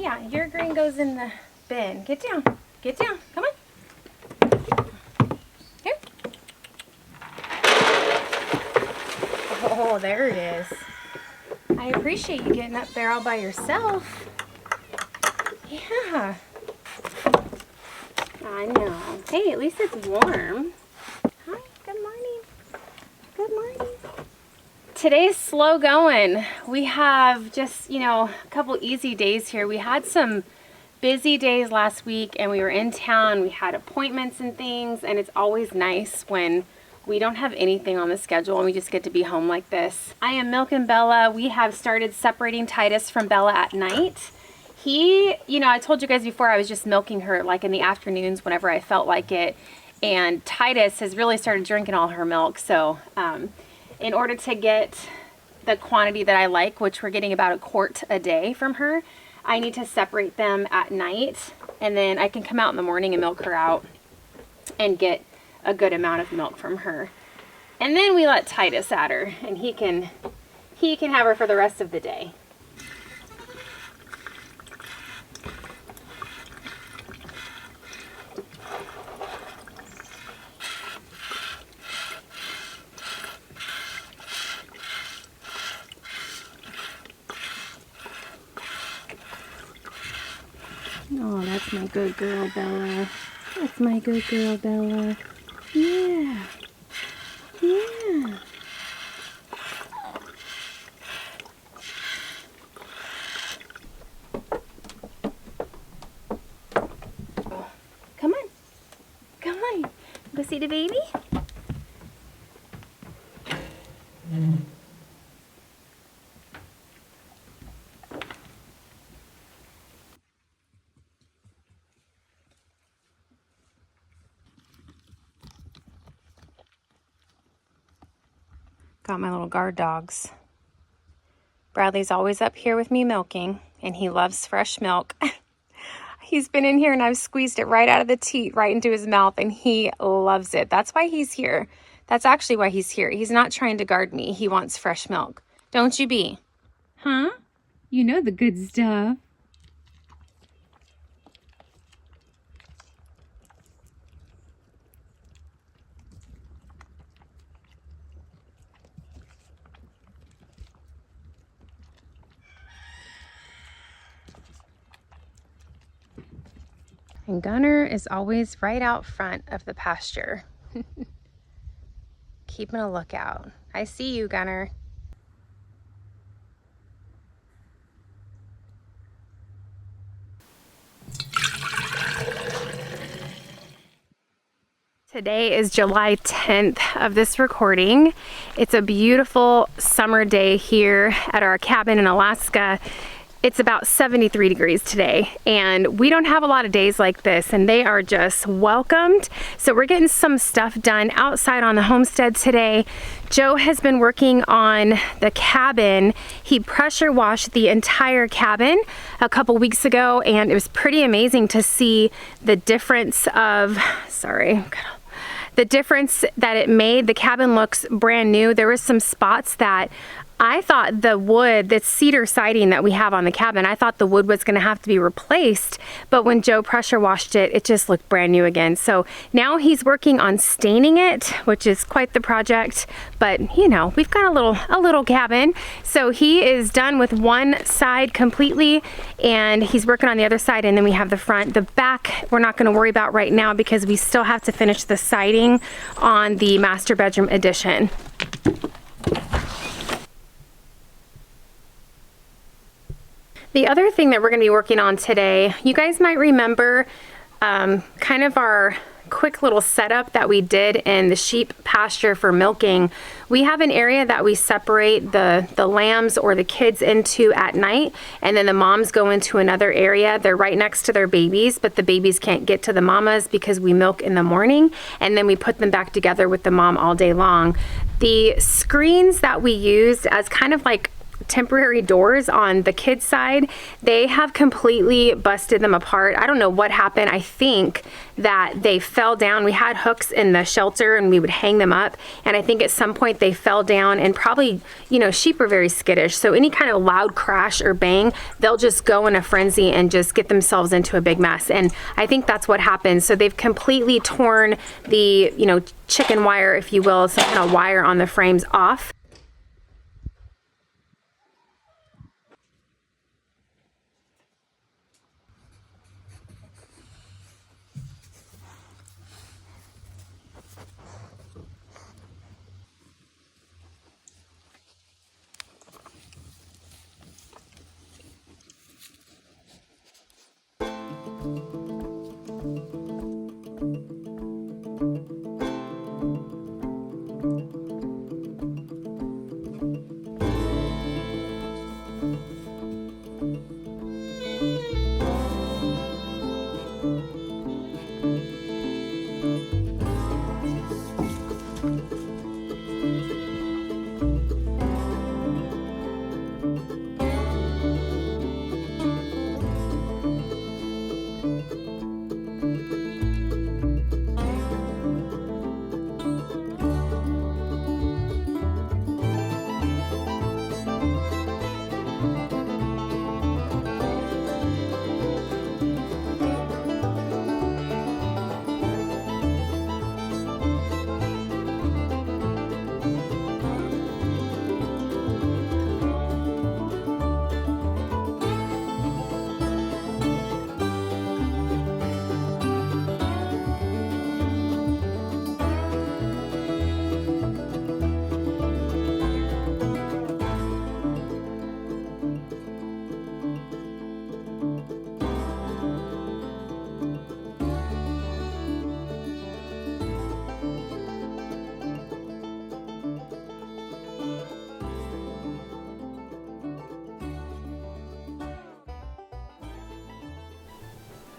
Yeah, your green goes in the bin. Get down. Get down. Come on. Here. Oh, there it is. I appreciate you getting up there all by yourself. Yeah. I know. Hey, at least it's warm. Hi, good morning. Good morning. Today's slow going. We have just, you know, a couple easy days here. We had some busy days last week and we were in town. We had appointments and things, and it's always nice when we don't have anything on the schedule and we just get to be home like this. I am milking Bella. We have started separating Titus from Bella at night. He, you know, I told you guys before I was just milking her like in the afternoons whenever I felt like it. And Titus has really started drinking all her milk. So in order to get the quantity that I like, which we're getting about 1 quart a day from her, I need to separate them at night. And then I can come out in the morning and milk her out and get a good amount of milk from her. And then we let Titus at her and he can have her for the rest of the day. Oh, that's my good girl, Bella. That's my good girl, Bella. Yeah. Yeah. Come on. Come on. Go see the baby? Got my little guard dogs. Bradley's always up here with me milking, and he loves fresh milk. He's been in here and I've squeezed it right out of the teat, right into his mouth, and he loves it. That's why he's here. That's actually why he's here. He's not trying to guard me. He wants fresh milk. Don't you, Bee? Huh? You know the good stuff. And Gunner is always right out front of the pasture. Keeping a lookout. I see you, Gunner. Today is July 10th of this recording. It's a beautiful summer day here at our cabin in Alaska. It's about 73 degrees today, and we don't have a lot of days like this, and they are just welcomed. So we're getting some stuff done outside on the homestead today. Joe has been working on the cabin. He pressure washed the entire cabin a couple weeks ago, and it was pretty amazing to see the difference of, the difference that it made. The cabin looks brand new. There were some spots that I thought the wood, the cedar siding that we have on the cabin, I thought the wood was going to have to be replaced, but when Joe pressure washed it, it just looked brand new again. So now he's working on staining it, which is quite the project, but you know, we've got a little cabin. So he is done with one side completely, and he's working on the other side, and then we have the front. The back we're not going to worry about right now because we still have to finish the siding on the master bedroom addition. The other thing that we're going to be working on today, you guys might remember kind of our quick little setup that we did in the sheep pasture for milking. We have an area that we separate the lambs or the kids into at night, and then the moms go into another area. They're right next to their babies, but the babies can't get to the mamas because we milk in the morning, and then we put them back together with the mom all day long. The screens that we used as kind of like temporary doors on the kids side, they have completely busted them apart. I don't know what happened. I think that they fell down. We had hooks in the shelter and we would hang them up, and I think at some point they fell down, and probably, you know, sheep are very skittish, so any kind of loud crash or bang, they'll just go in a frenzy and just get themselves into a big mess. And I think that's what happened. So they've completely torn the, you know, chicken wire, if you will, some kind of wire on the frames off.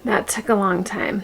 That took a long time.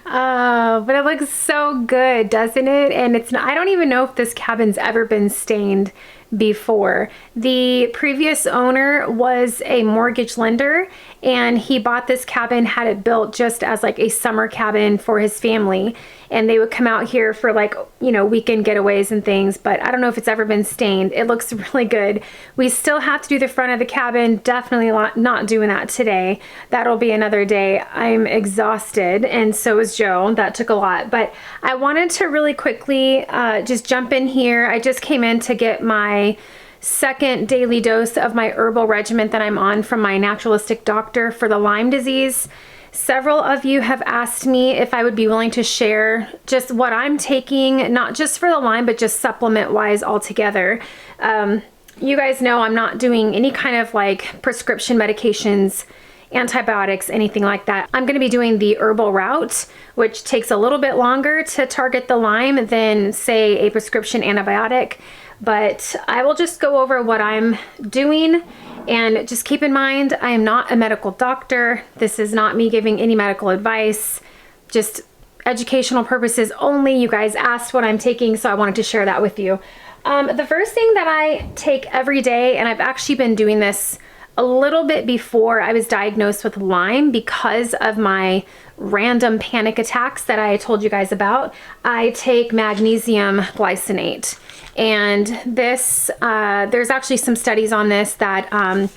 But it looks so good, doesn't it? And it's not, I don't even know if this cabin's ever been stained before. The previous owner was a mortgage lender, and he bought this cabin, had it built just as like a summer cabin for his family, and they would come out here for like, you know, weekend getaways and things. But I don't know if it's ever been stained. It looks really good. We still have to do the front of the cabin. Definitely not doing that today. That'll be another day. I'm exhausted, and so is Joe. That took a lot. But I wanted to really quickly just jump in here. I just came in to get my second daily dose of my herbal regimen that I'm on from my naturalistic doctor for the Lyme disease. Several of you have asked me if I would be willing to share just what I'm taking, not just for the Lyme, but just supplement wise altogether. You guys know I'm not doing any kind of like prescription medications, antibiotics, anything like that. I'm going to be doing the herbal route, which takes a little bit longer to target the Lyme than, say, a prescription antibiotic. But I will just go over what I'm doing, and just keep in mind, I am not a medical doctor. This is not me giving any medical advice, just educational purposes only. You guys asked what I'm taking, so I wanted to share that with you. The first thing that I take every day, and I've actually been doing this a little bit before I was diagnosed with Lyme because of my random panic attacks that I told you guys about, I take magnesium glycinate. And this, there's actually some studies on this that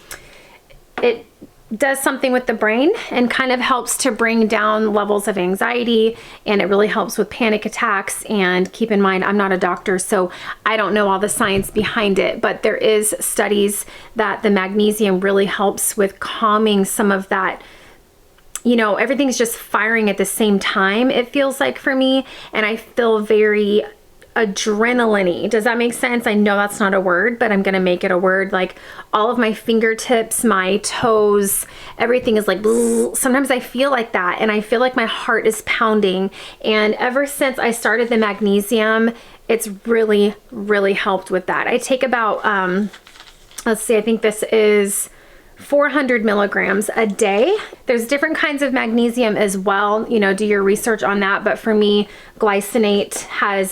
it does something with the brain and kind of helps to bring down levels of anxiety, and it really helps with panic attacks. And keep in mind, I'm not a doctor, so I don't know all the science behind it, but there is studies that the magnesium really helps with calming some of that. You know, everything's just firing at the same time, it feels like for me, and I feel very adrenaline-y. Does that make sense? I know that's not a word, but I'm gonna make it a word. Like all of my fingertips, my toes, everything is like bzzz. Sometimes I feel like that, and I feel like my heart is pounding. And ever since I started the magnesium, it's really helped with that. I take about let's see, I think this is 400 milligrams a day. There's different kinds of magnesium as well, you know, do your research on that. But for me, glycinate has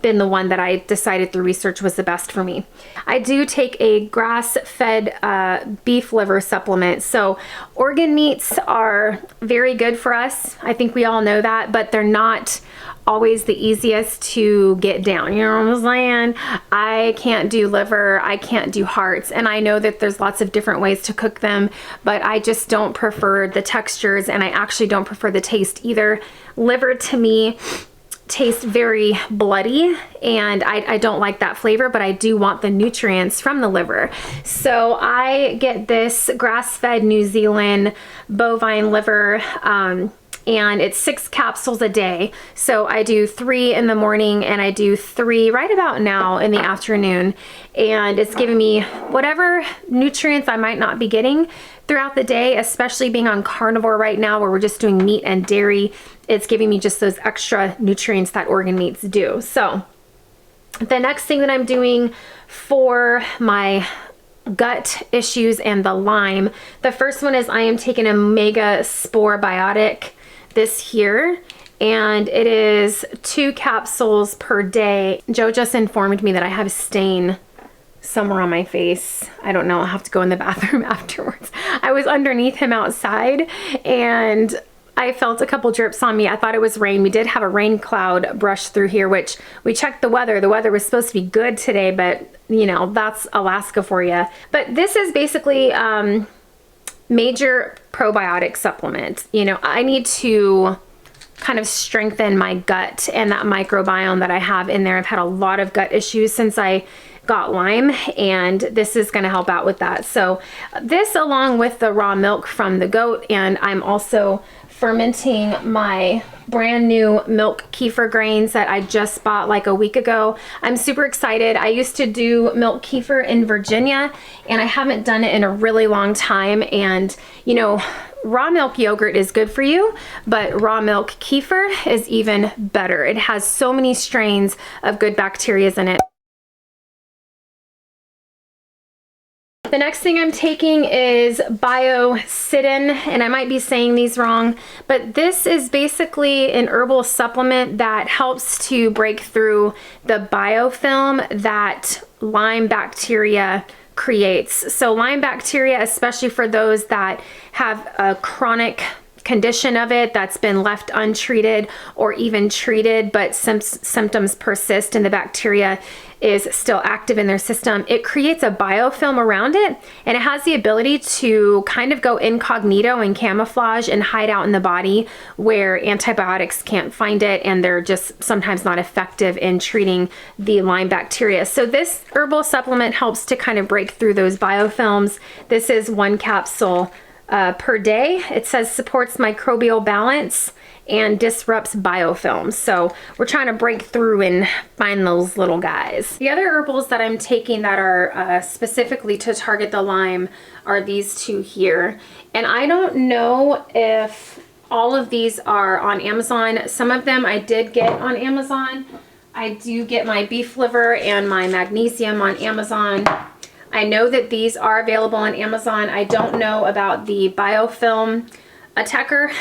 been the one that I decided through research was the best for me. I do take a grass-fed beef liver supplement. So organ meats are very good for us. I think we all know that, but they're not always the easiest to get down. You know what I'm saying? I can't do liver, I can't do hearts, and I know that there's lots of different ways to cook them, but I just don't prefer the textures, and I actually don't prefer the taste either. Liver to me tastes very bloody, and I don't like that flavor, but I do want the nutrients from the liver. So I get this grass-fed New Zealand bovine liver, and it's 6 capsules a day. So I do 3 in the morning and I do 3 right about now in the afternoon. And it's giving me whatever nutrients I might not be getting throughout the day, especially being on carnivore right now where we're just doing meat and dairy. It's giving me just those extra nutrients that organ meats do. So the next thing that I'm doing for my gut issues and the Lyme, the first one is I am taking a Mega Spore Biotic, this here, and it is 2 capsules per day. Joe just informed me that I have a stain somewhere on my face. I don't know, I'll have to go in the bathroom afterwards. I was underneath him outside and I felt a couple drips on me. I thought it was rain. We did have a rain cloud brush through here, which we checked the weather. The weather was supposed to be good today, but you know, that's Alaska for you. But this is basically major probiotic supplement. You know, I need to kind of strengthen my gut and that microbiome that I have in there. I've had a lot of gut issues since I got Lyme, and this is going to help out with that. So this, along with the raw milk from the goat, and I'm also fermenting my brand new milk kefir grains that I just bought like a week ago. I'm super excited. I used to do milk kefir in Virginia and I haven't done it in a really long time. And you know, raw milk yogurt is good for you, but raw milk kefir is even better. It has so many strains of good bacteria in it. The next thing I'm taking is Biocidin, and I might be saying these wrong, but this is basically an herbal supplement that helps to break through the biofilm that Lyme bacteria creates. So Lyme bacteria, especially for those that have a chronic condition of it that's been left untreated or even treated, but some symptoms persist and the bacteria is still active in their system, it creates a biofilm around it, and it has the ability to kind of go incognito and camouflage and hide out in the body where antibiotics can't find it, and they're just sometimes not effective in treating the Lyme bacteria. So this herbal supplement helps to kind of break through those biofilms. This is 1 capsule per day. It says supports microbial balance and disrupts biofilms. So we're trying to break through and find those little guys. The other herbals that I'm taking that are specifically to target the Lyme are these 2 here. And I don't know if all of these are on Amazon. Some of them I did get on Amazon. I do get my beef liver and my magnesium on Amazon. I know that these are available on Amazon. I don't know about the biofilm attacker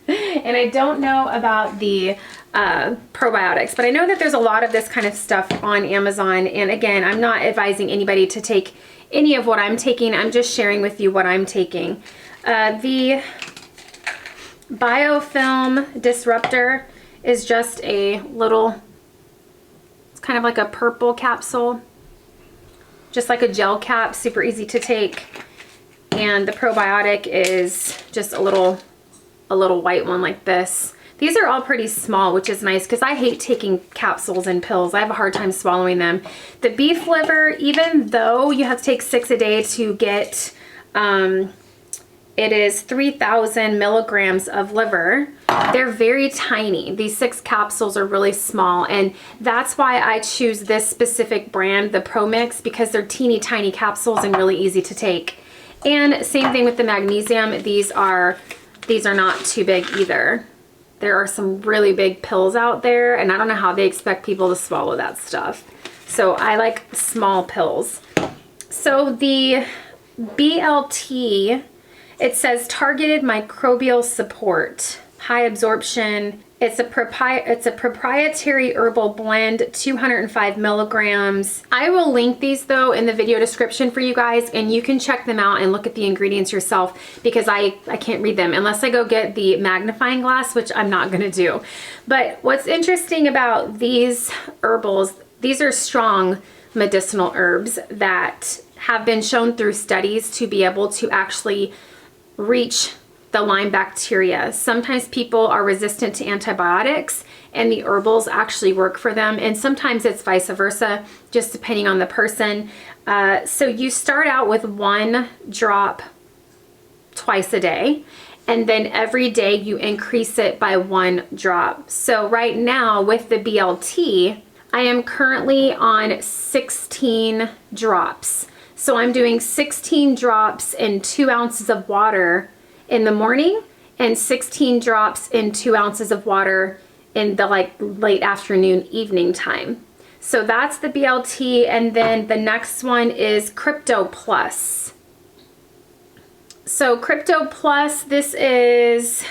and I don't know about the probiotics, but I know that there's a lot of this kind of stuff on Amazon. And again, I'm not advising anybody to take any of what I'm taking. I'm just sharing with you what I'm taking. The biofilm disruptor is just a little, it's kind of like a purple capsule, just like a gel cap, super easy to take. And the probiotic is just a little white one like this. These are all pretty small, which is nice because I hate taking capsules and pills. I have a hard time swallowing them. The beef liver, even though you have to take 6 a day to get, it is 3,000 milligrams of liver. They're very tiny. These 6 capsules are really small, and that's why I choose this specific brand, the Pro Mix, because they're teeny tiny capsules and really easy to take. And same thing with the magnesium. These are not too big either. There are some really big pills out there, and I don't know how they expect people to swallow that stuff. So I like small pills. So the BLT, it says targeted microbial support, high absorption. It's a proprietary herbal blend, 205 milligrams. I will link these though in the video description for you guys, and you can check them out and look at the ingredients yourself, because I can't read them unless I go get the magnifying glass, which I'm not gonna do. But what's interesting about these herbals, these are strong medicinal herbs that have been shown through studies to be able to actually reach the Lyme bacteria. Sometimes people are resistant to antibiotics and the herbals actually work for them, and sometimes it's vice versa, just depending on the person. So you start out with 1 drop twice a day, and then every day you increase it by 1 drop. So right now with the BLT, I am currently on 16 drops. So I'm doing 16 drops in 2 ounces of water in the morning, and 16 drops in 2 ounces of water in the late afternoon, evening time. So that's the BLT. And then the next one is Crypto Plus. So Crypto Plus, this is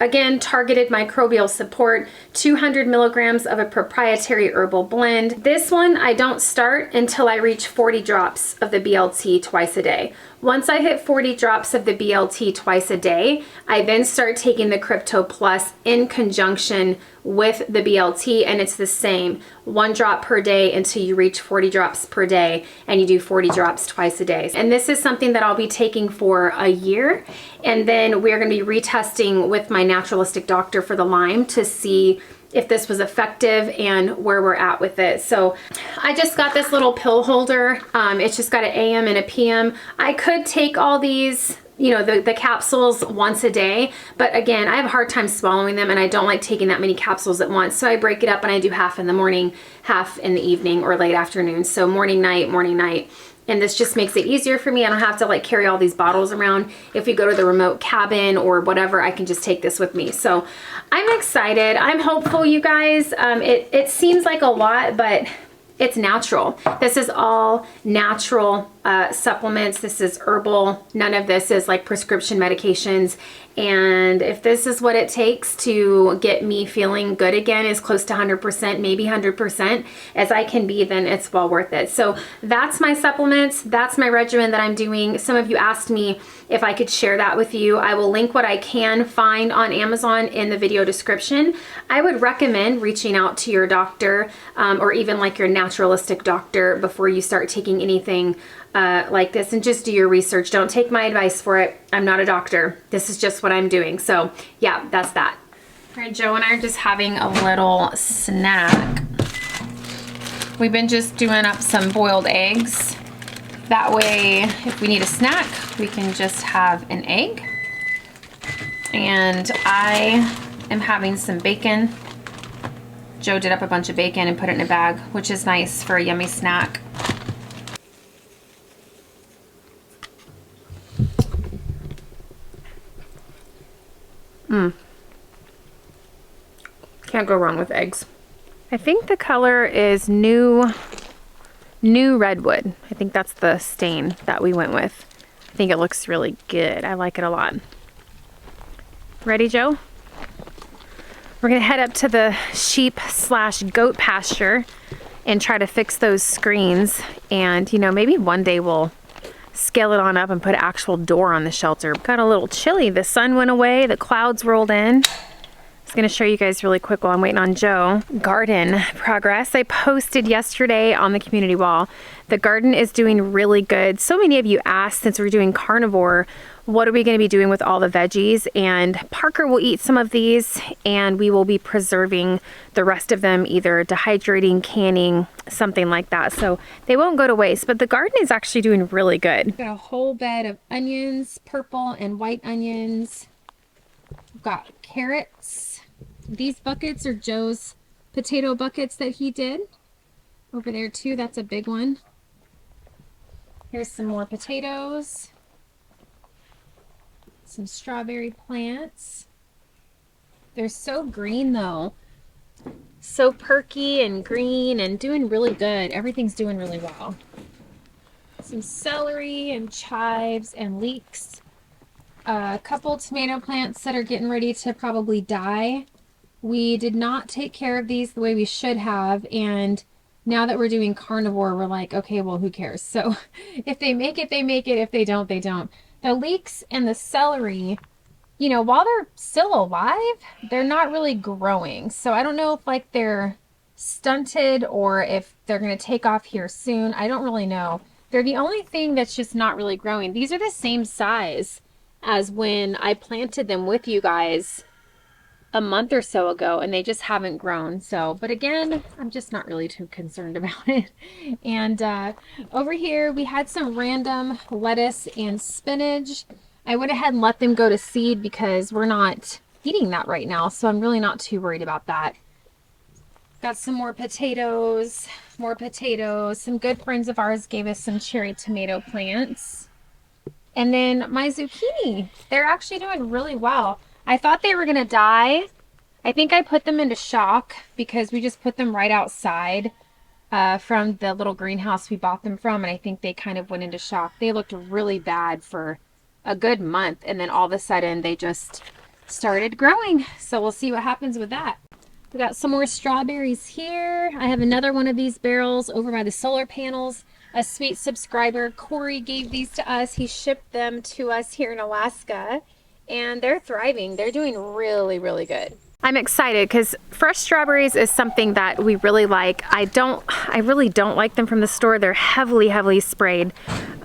again, targeted microbial support, 200 milligrams of a proprietary herbal blend. This one I don't start until I reach 40 drops of the BLT twice a day. Once I hit 40 drops of the BLT twice a day, I then start taking the Crypto Plus in conjunction with the BLT, and it's the same, 1 drop per day until you reach 40 drops per day, and you do 40 drops twice a day. And this is something that I'll be taking for a year, and then we're going to be retesting with my naturalistic doctor for the Lyme to see if this was effective and where we're at with it. So I just got this little pill holder. It's just got an AM and a PM. I could take all these, you know, the capsules once a day, but again, I have a hard time swallowing them, and I don't like taking that many capsules at once. So I break it up and I do half in the morning, half in the evening or late afternoon. So morning, night, morning, night. And this just makes it easier for me. I don't have to like carry all these bottles around. If we go to the remote cabin or whatever, I can just take this with me. So I'm excited. I'm hopeful, you guys. It seems like a lot, but it's natural. This is all natural supplements. This is herbal. None of this is like prescription medications. And if this is what it takes to get me feeling good again, as close to 100%, maybe 100% as I can be, then it's well worth it. So that's my supplements. That's my regimen that I'm doing. Some of you asked me if I could share that with you. I will link what I can find on Amazon in the video description. I would recommend reaching out to your doctor or even like your naturalistic doctor before you start taking anything like this, and just do your research. Don't take my advice for it. I'm not a doctor. This is just what I'm doing. So yeah, that's that. All right, Joe and I are just having a little snack. We've been just doing up some boiled eggs. That way, if we need a snack, we can just have an egg. And I am having some bacon. Joe did up a bunch of bacon and put it in a bag, which is nice for a yummy snack. Can't go wrong with eggs. I think the color is new redwood. I think that's the stain that we went with. I think it looks really good. I like it a lot. Ready, Joe? We're gonna head up to the sheep/goat pasture and try to fix those screens. And you know, maybe one day we'll scale it on up and put an actual door on the shelter. Got a little chilly. The sun went away, the clouds rolled in. I was gonna show you guys really quick while I'm waiting on Joe. Garden progress. I posted yesterday on the community wall. The garden is doing really good. So many of you asked, since we're doing carnivore, what are we gonna be doing with all the veggies? And Parker will eat some of these, and we will be preserving the rest of them, either dehydrating, canning, something like that. So they won't go to waste, but the garden is actually doing really good. Got a whole bed of onions, purple and white onions. We've got carrots. These buckets are Joe's potato buckets that he did. Over there too, that's a big one. Here's some more potatoes. Some strawberry plants. They're so green though. So perky and green and doing really good. Everything's doing really well. some celery and chives and leeks. A couple tomato plants that are getting ready to probably die. We did not take care of these the way we should have, and now that we're doing carnivore, we're like, okay, well, who cares? So if they make it, they make it. If they don't, they don't. The leeks and the celery, you know, while they're still alive, they're not really growing. So I don't know if like they're stunted or if they're going to take off here soon. I don't really know. They're the only thing that's just not really growing. These are the same size as when I planted them with you guys a month or so ago, and they just haven't grown. So, but again, I'm just not really too concerned about it. And over here we had some random lettuce and spinach. I went ahead and let them go to seed because we're not eating that right now, so I'm really not too worried about that. Got some more potatoes, Some good friends of ours gave us some cherry tomato plants. And then my zucchini, they're actually doing really well. I thought they were gonna die. I think I put them into shock because we just put them right outside from the little greenhouse we bought them from, and I think they kind of went into shock. They looked really bad for a good month, and then all of a sudden they just started growing. So we'll see what happens with that. We got some more strawberries here. I have another one of these barrels over by the solar panels. A sweet subscriber, Corey, gave these to us. He shipped them to us here in Alaska, and they're thriving. They're doing really, really good. I'm excited because fresh strawberries is something that we really like. I really don't like them from the store. They're heavily sprayed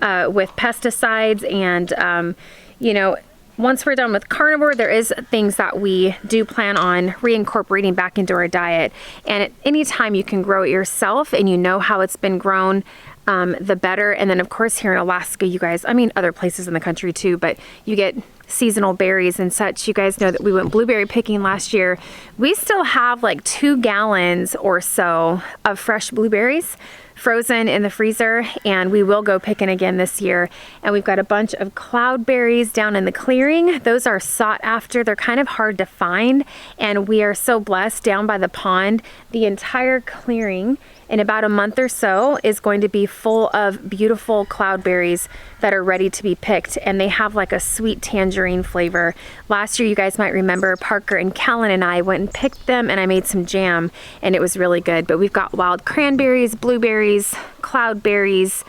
with pesticides, and you know, once we're done with carnivore, there is things that we do plan on reincorporating back into our diet. And at any time you can grow it yourself and you know how it's been grown, the better. And then of course here in Alaska, you guys, I mean other places in the country too, but you get seasonal berries and such. You guys know that we went blueberry picking last year. We still have like 2 gallons or so of fresh blueberries frozen in the freezer, and we will go picking again this year. And we've got a bunch of cloudberries down in the clearing. Those are sought after. They're kind of hard to find, and we are so blessed down by the pond. The entire clearing in about a month or so is going to be full of beautiful cloudberries that are ready to be picked, and they have like a sweet tangerine flavor. Last year, you guys might remember, Parker and Kellen and I went and picked them, and I made some jam, and it was really good. But we've got wild cranberries, blueberries, cloudberries,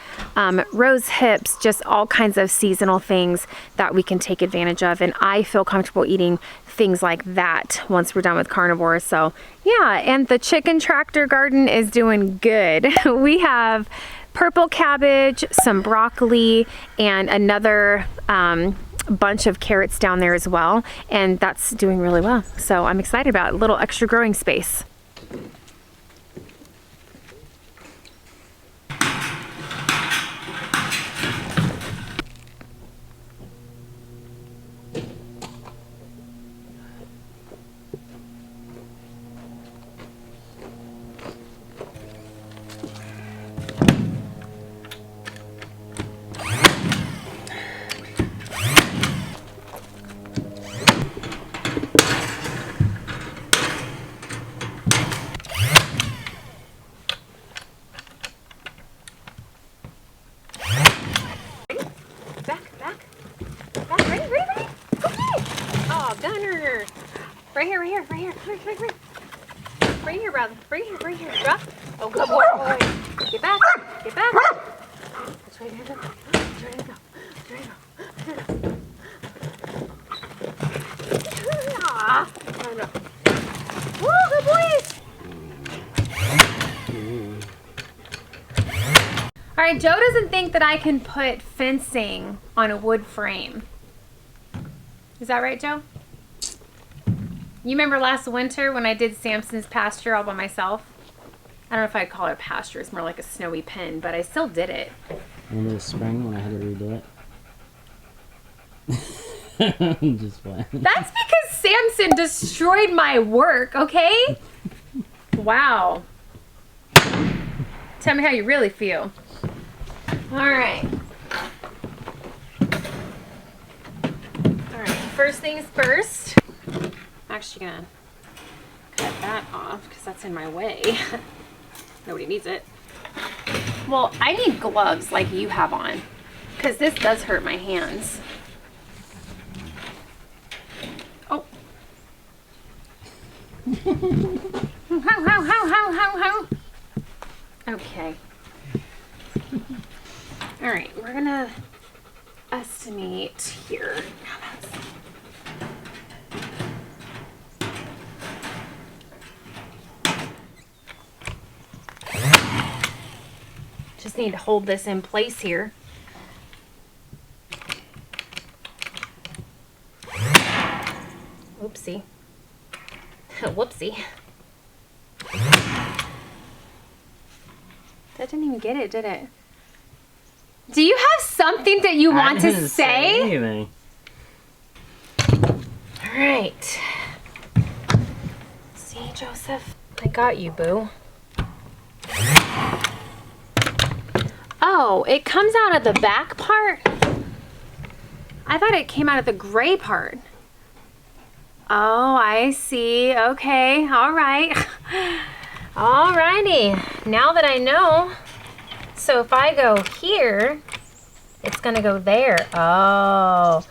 rose hips, just all kinds of seasonal things that we can take advantage of, and I feel comfortable eating things like that once we're done with carnivore. So yeah, and the chicken tractor garden is doing good. We have purple cabbage, some broccoli, and another bunch of carrots down there as well, and that's doing really well. So I'm excited about it. A little extra growing space. Right here, drop. Oh, good boy. Get back. That's right, here, go. That's ready to go. That's ready to go. Ah, no. Woo, good boys. All right, Joe doesn't think that I can put fencing on a wood frame. Is that right, Joe? You remember last winter when I did Samson's pasture all by myself? I don't know if I'd call it a pasture. It's more like a snowy pen, but I still did it. Remember the spring when I had to redo it? I'm just playing. That's because Samson destroyed my work, okay? Wow. Tell me how you really feel. All right. All right, first things first. I'm actually gonna cut that off because that's in my way. Nobody needs it. Well, I need gloves like you have on, because this does hurt my hands. Oh. Okay. All right, we're gonna estimate here. Just need to hold this in place here. Oopsie. Whoopsie. That didn't even get it, did it? Do you have something that you want to say? Anything. All right. See, Joseph? I got you, boo. Oh, it comes out of the back part? I thought it came out of the gray part. Oh, I see. Okay, all right. Alrighty, now that I know. So if I go here, it's gonna go there. Oh.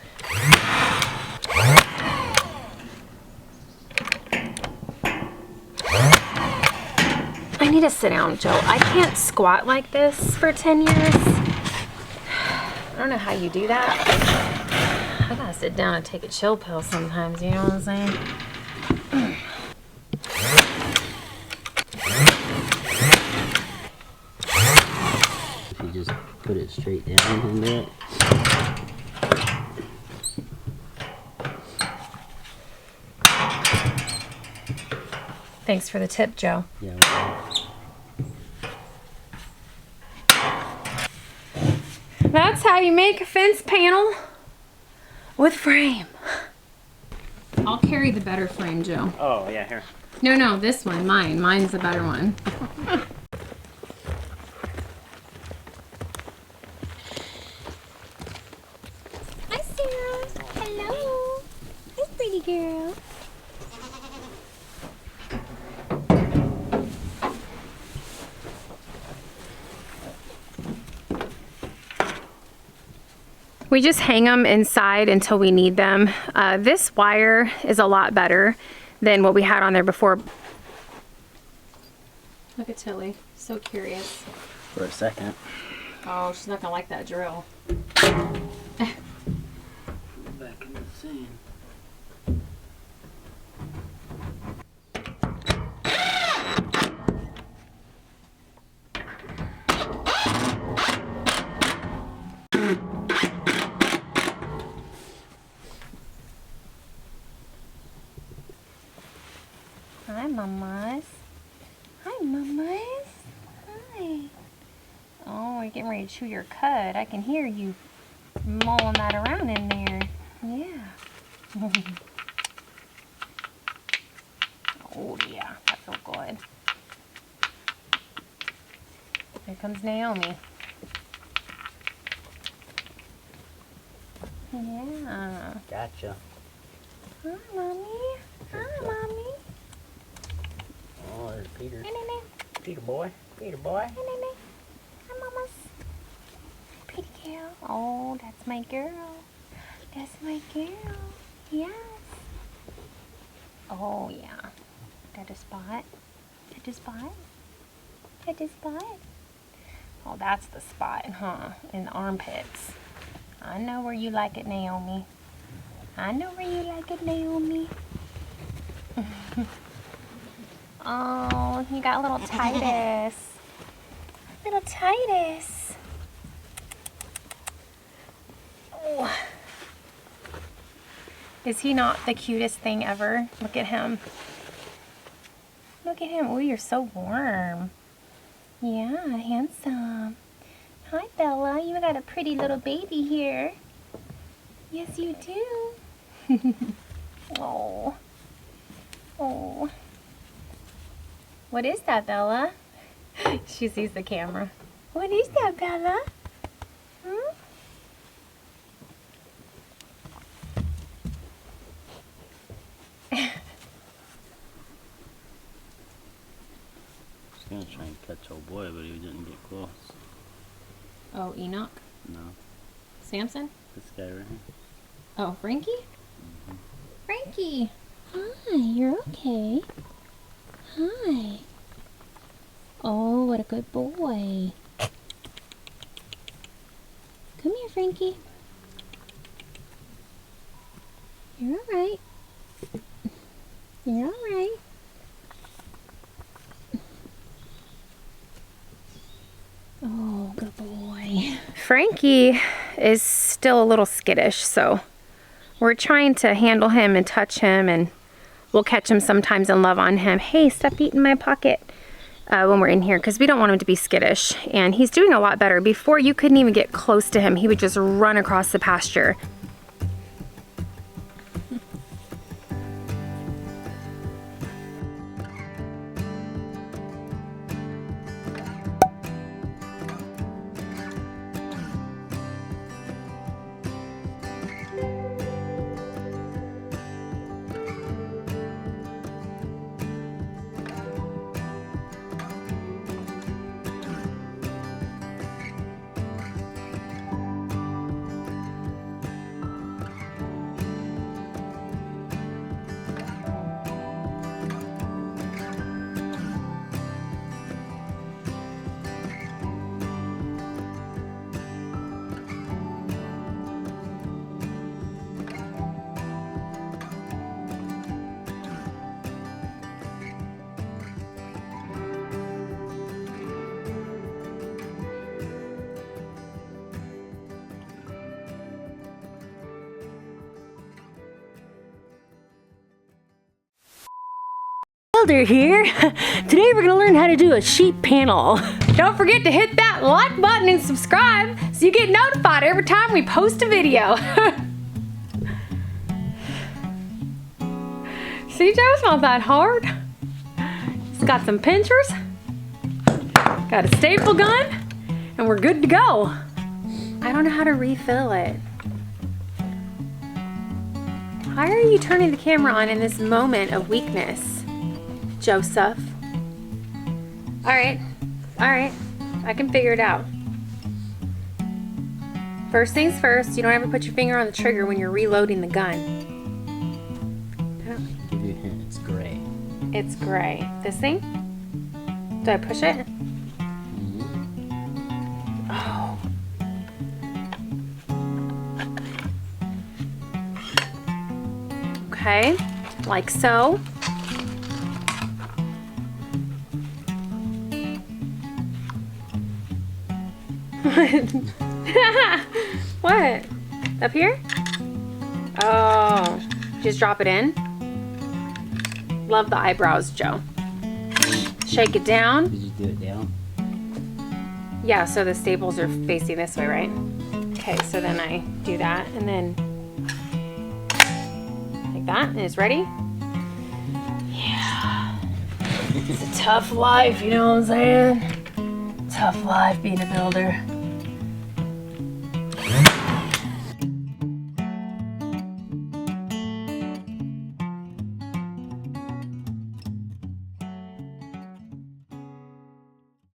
I need to sit down, Joe. I can't squat like this for 10 years. I don't know how you do that. I gotta sit down and take a chill pill sometimes, you know what I'm saying? If you just put it straight down and do it. Thanks for the tip, Joe. Yeah. That's how you make a fence panel with frame. I'll carry the better frame, Joe. Oh, yeah, here. No, this one, mine. Mine's the better one. Hi, Sarah. Hello. Hi, pretty girl. We just hang them inside until we need them. This wire is a lot better than what we had on there before. Look at Tilly, so curious. For a second. Oh, she's not gonna like that drill. Back in the sand. Hi, mamas. Hi, mamas. Hi. Oh, you're getting ready to chew your cud. I can hear you mulling that around in there. Yeah. Oh, yeah. That feels good. Here comes Naomi. Yeah. Gotcha. Hi, Mommy. Hi, Mommy. Oh, there's Peter. Hey, Nene. Peter boy. Peter boy. Hi, Nene. Hi, Mamas. Pretty girl. Oh, that's my girl. That's my girl. Yes. Oh, yeah. Got a spot. Got a spot. Got a spot. Oh, that's the spot, huh? In the armpits. I know where you like it, Naomi. I know where you like it, Naomi. Oh, you got little Titus. Little Titus. Oh. Is he not the cutest thing ever? Look at him. Look at him. Oh, you're so warm. Yeah, handsome. Hi, Bella. You got a pretty little baby here. Yes, you do. Oh. Oh. What is that, Bella? She sees the camera. What is that, Bella? Hmm? Gonna try and catch old boy, but he didn't get close. Oh, Enoch? No. Samson? This guy right here. Oh, Frankie? Frankie! Hi, you're okay. Hi. Oh, what a good boy. Come here, Frankie. You're alright. You're alright. Oh, good boy. Frankie is still a little skittish, so we're trying to handle him and touch him, and we'll catch him sometimes and love on him. Hey, stop eating my pocket when we're in here, because we don't want him to be skittish. And he's doing a lot better. Before, you couldn't even get close to him. He would just run across the pasture. Builder here. Today we're gonna learn how to do a sheep panel. Don't forget to hit that like button and subscribe so you get notified every time we post a video. See, Joe, it's not that hard. It's got some pinchers, got a staple gun, and we're good to go. I don't know how to refill it. Why are you turning the camera on in this moment of weakness, Joseph? All right, I can figure it out. First things first, you don't ever put your finger on the trigger when you're reloading the gun. Give you a hint, it's gray. It's gray. This thing? Do I push it? Oh. Okay, like so. What? Up here? Oh, just drop it in. Love the eyebrows, Joe. Shake it down. Did you do it down? Yeah, so the staples are facing this way, right? Okay, so then I do that, and then like that, and it's ready. Yeah. It's a tough life, you know what I'm saying? Tough life being a builder.